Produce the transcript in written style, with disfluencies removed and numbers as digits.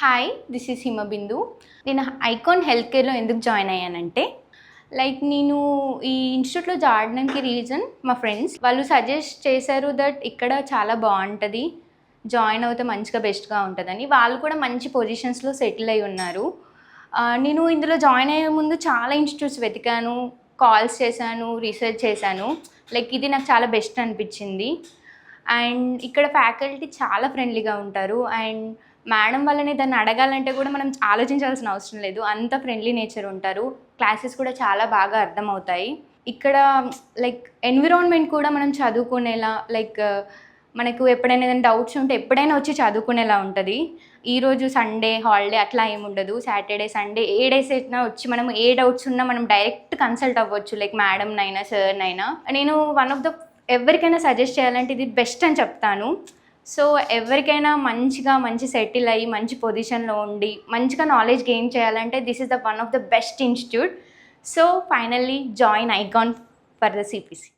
Hi, this is Himabindu. నేను icon health కేర్లో ఎందుకు join అయ్యానంటే, నేను ఈ ఇన్స్టిట్యూట్లో జాయిన్ అవ్వడానికి రీజన్ మా ఫ్రెండ్స్ వాళ్ళు సజెస్ట్ చేశారు దట్ ఇక్కడ చాలా బాగుంటుంది, జాయిన్ అవుతే మంచిగా బెస్ట్గా ఉంటుందని. వాళ్ళు కూడా మంచి పొజిషన్స్లో సెటిల్ అయి ఉన్నారు. నేను ఇందులో జాయిన్ అయ్యే ముందు చాలా ఇన్స్టిట్యూట్స్ వెతికాను, కాల్స్ చేశాను, రీసెర్చ్ చేశాను. ఇది నాకు చాలా బెస్ట్ అనిపించింది. అండ్ ఇక్కడ ఫ్యాకల్టీ చాలా ఫ్రెండ్లీగా ఉంటారు. అండ్ మేడం వాళ్ళని దాన్ని అడగాలంటే కూడా మనం ఆలోచించాల్సిన అవసరం లేదు, అంత ఫ్రెండ్లీ నేచర్ ఉంటారు. క్లాసెస్ కూడా చాలా బాగా అర్థమవుతాయి. ఇక్కడ ఎన్విరాన్మెంట్ కూడా మనం చదువుకునేలా, మనకు ఎప్పుడైనా ఏదైనా డౌట్స్ ఉంటే ఎప్పుడైనా వచ్చి చదువుకునేలా ఉంటుంది. ఈరోజు సండే హాలిడే అట్లా ఏముండదు. సాటర్డే సండే ఏ డేస్ అయినా వచ్చి మనం ఏ డౌట్స్ ఉన్నా మనం డైరెక్ట్ కన్సల్ట్ అవ్వచ్చు, మేడంనైనా సార్నైనా. నేను వన్ ఆఫ్ ద ఎవరికైనా సజెస్ట్ చేయాలంటే ఇది బెస్ట్ అని చెప్తాను. సో ఎవరికైనా మంచి సెటిల్ అయ్యి మంచి పొజిషన్లో ఉండి మంచిగా నాలెడ్జ్ గెయిన్ చేయాలంటే this is the one of the best institute. So finally join icon for the CPC.